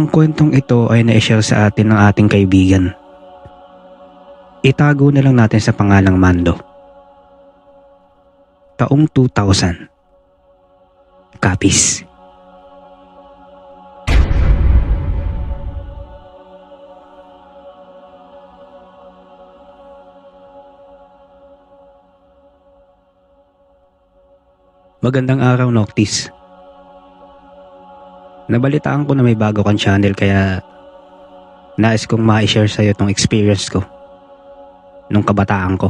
Ang kwentong ito ay na-share sa atin ng ating kaibigan. Itago na lang natin sa pangalang Mando. Taong 2000. Kapis. Magandang araw, Noctis. Nabalitaan ko na may bago kang channel kaya nais kong ma-share sa'yo itong experience ko nung kabataan ko.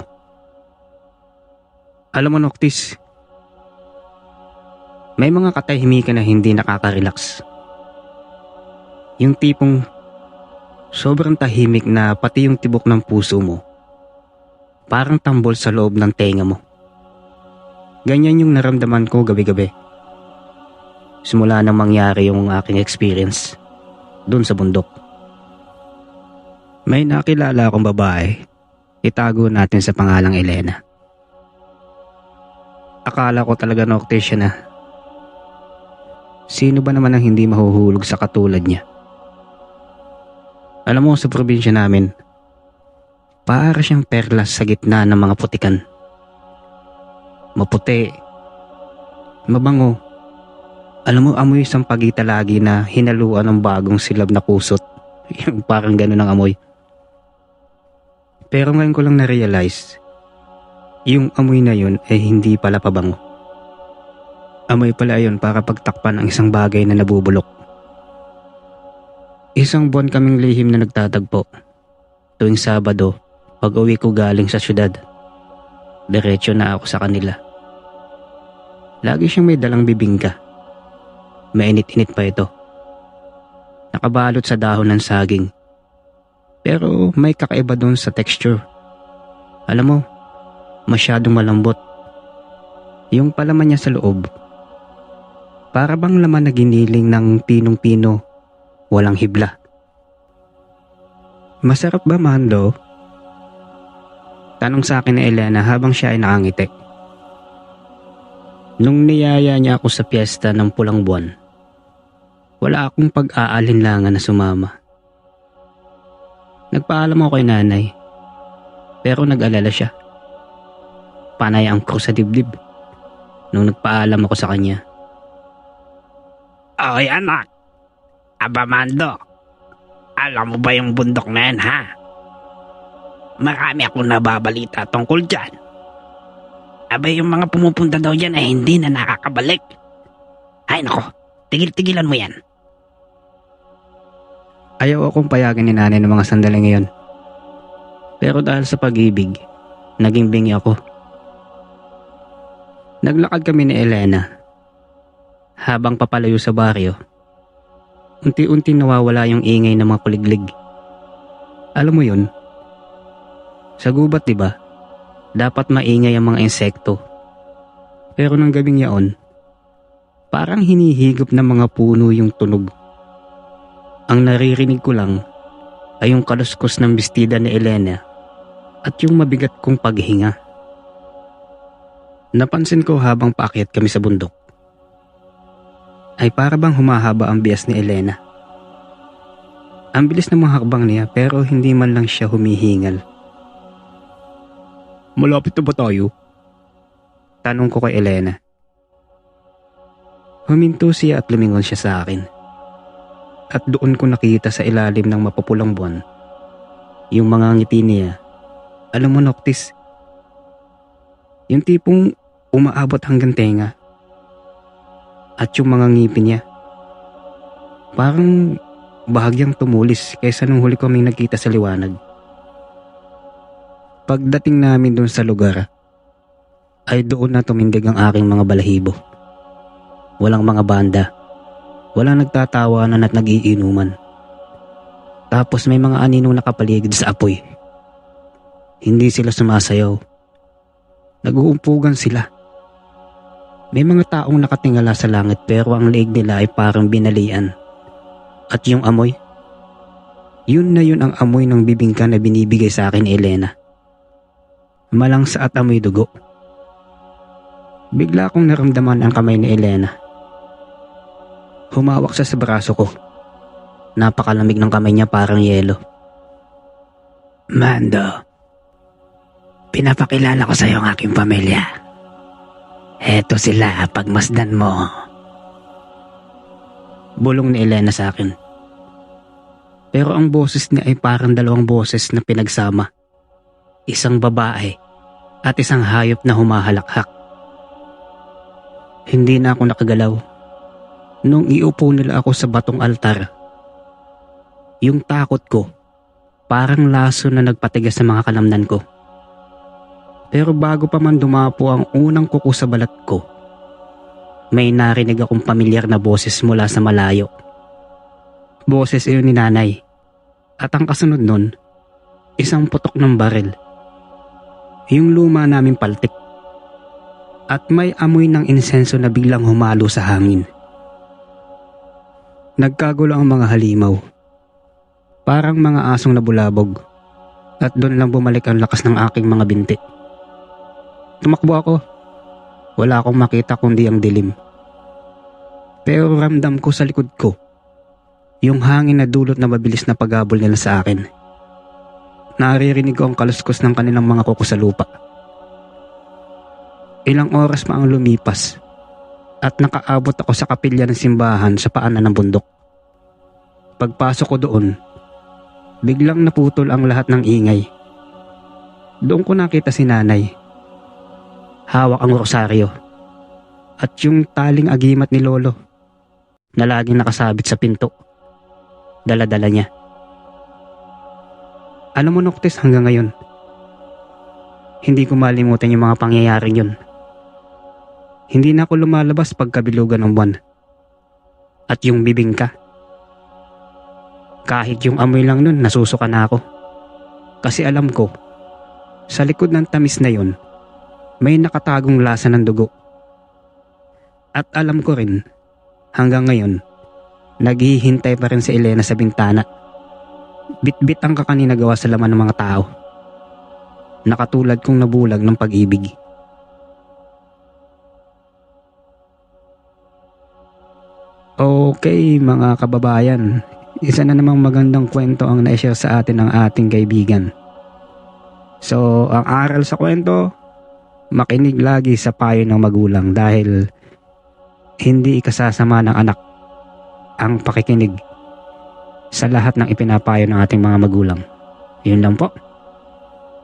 Alam mo, Noctis, may mga katahimikan na hindi nakaka-relax. Yung tipong sobrang tahimik na pati yung tibok ng puso mo parang tambol sa loob ng tenga mo. Ganyan yung naramdaman ko gabi-gabi. Simula nang mangyari yung aking experience dun sa bundok. May nakilala akong babae. Itago natin sa pangalang Elena. Akala ko talaga Noctis siya na. Sino ba naman ang hindi mahuhulog sa katulad niya? Alam mo, sa probinsya namin, para siyang perlas sa gitna ng mga putikan. Maputi, mabango. Alam mo, amoy isang pagita lagi na hinaluan ng bagong silab na kusot. Yung parang ganun ang amoy. Pero ngayon ko lang na-realize, yung amoy na yun ay hindi pala pabango. Amoy pala yun para pagtakpan ang isang bagay na nabubulok. Isang buwan kaming lihim na nagtatagpo. Tuwing Sabado, pag uwi ko galing sa syudad, diretso na ako sa kanila. Lagi siyang may dalang bibingka. Mainit-init pa ito. Nakabalot sa dahon ng saging. Pero may kakaiba doon sa texture. Alam mo, masyadong malambot. Yung palaman niya sa loob, para bang laman na giniling ng pinong-pino, walang hibla. Masarap ba, Mando? Tanong sa akin ni Elena habang siya ay nakangiti. Nung niyaya niya ako sa piyesta ng pulang buwan, wala akong pag-aalinlangan na sumama. Nagpaalam ako kay nanay, pero nag-alala siya. Panay ang krus sa dibdib nung nagpaalam ako sa kanya. Oy anak, aba Mando, alam mo ba yung bundok na yan ha? Marami akong nababalita tungkol dyan. Abay yung mga pumupunta daw dyan ay hindi na nakakabalik. Ay nako, tigil-tigilan mo yan. Ayaw akong payagan ni nanay ng mga sandali ngayon. Pero dahil sa pag-ibig, naging bingi ako. Naglakad kami ni Elena. Habang papalayo sa baryo, unti-unti nawawala yung ingay ng mga kuliglig. Alam mo yun? Sa gubat, diba? Dapat maingay ang mga insekto. Pero nang gabing yaon, parang hinihigop ng mga puno yung tunog. Ang naririnig ko lang ay yung kaluskos ng bestida ni Elena at yung mabigat kong paghinga. Napansin ko habang paakyat kami sa bundok, ay para bang humahaba ang bias ni Elena. Ang bilis ng mga hakbang niya pero hindi man lang siya humihingal. Malapit na ba tayo? Tanong ko kay Elena. Huminto siya at lumingon siya sa akin. At doon ko nakita sa ilalim ng mapupulang buwan yung mga ngiti niya. Alam mo, Noctis, yung tipong umaabot hanggang tenga. At yung mga ngipin niya, parang bahagyang tumulis kaysa nung huli kaming nagkita sa liwanag. Pagdating namin doon sa lugar, ay doon na tumindig ang aking mga balahibo. Walang mga banda, walang nagtatawanan at nagiinuman. Tapos may mga aninong nakapaligid sa apoy. Hindi sila sumasayaw. Nag-uumpugan sila. May mga taong nakatingala sa langit pero ang leeg nila ay parang binalian. At yung amoy, yun na yun ang amoy ng bibingka na binibigay sa akin ni Elena. Malangsa at amoy dugo. Bigla akong naramdaman ang kamay ni Elena. Humawak siya sa braso ko. Napakalamig ng kamay niya, parang yelo. Mando, pinapakilala ko sa iyo ang aking pamilya. Eto sila, pagmasdan mo. Bulong ni Elena sa akin. Pero ang boses niya ay parang dalawang boses na pinagsama. Isang babae at isang hayop na humahalakhak. Hindi na ako nakagalaw. Nung iupo nila ako sa batong altar, yung takot ko, parang laso na nagpatigas sa mga kalamnan ko. Pero bago pa man dumapo ang unang kuko sa balat ko, may narinig akong pamilyar na boses mula sa malayo. Boses iyon ni nanay. At ang kasunod nun, isang putok ng baril. Yung luma naming paltik. At may amoy ng insenso na biglang humalo sa hangin. Nagkagulo ang mga halimaw. Parang mga asong nabulabog. At doon lang bumalik ang lakas ng aking mga binti. Tumakbo ako. Wala akong makita kundi ang dilim. Pero ramdam ko sa likod ko yung hangin na dulot na mabilis na paghabol nila sa akin. Naririnig ko ang kaluskos ng kanilang mga kuko sa lupa. Ilang oras pa ang lumipas at nakaabot ako sa kapilya ng simbahan sa paanan ng bundok. Pagpasok ko doon, biglang naputol ang lahat ng ingay. Doon ko nakita si nanay. Hawak ang rosaryo at yung taling agimat ni lolo na laging nakasabit sa pinto. Dala-dala niya. Alam mo, Noctis, hanggang ngayon, hindi ko malimutan yung mga pangyayaring yun. Hindi na ako lumalabas pagkabilugan ng buwan. At yung bibingka. Kahit yung amoy lang nun, nasusuka na ako. Kasi alam ko, sa likod ng tamis na yun, may nakatagong lasa ng dugo. At alam ko rin, hanggang ngayon, naghihintay pa rin si Elena sa bintana. Bit-bit ang kakanina gawa sa laman ng mga tao. Nakatulad kong nabulag ng pag-ibig. Okay mga kababayan, isa na namang magandang kwento ang na-share sa atin ng ating kaibigan. So ang aral sa kwento, makinig lagi sa payo ng magulang dahil hindi ikasasama ng anak ang pakikinig sa lahat ng ipinapayo ng ating mga magulang. Yun lang po.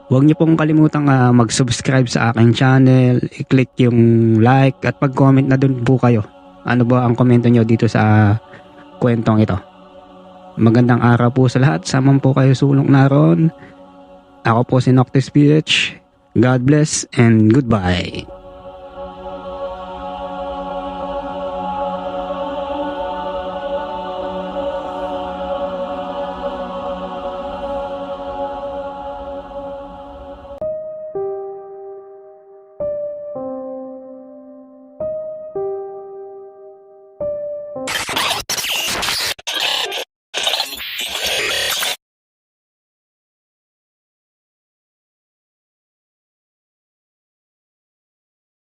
Huwag niyo pong kalimutang mag-subscribe sa aking channel, i-click yung like at pag-comment na dun po kayo. Ano ba ang komento nyo dito sa kwentong ito? Magandang araw po sa lahat. Saman po kayo sulong naroon. Ako po si Noctis PH. God bless and goodbye.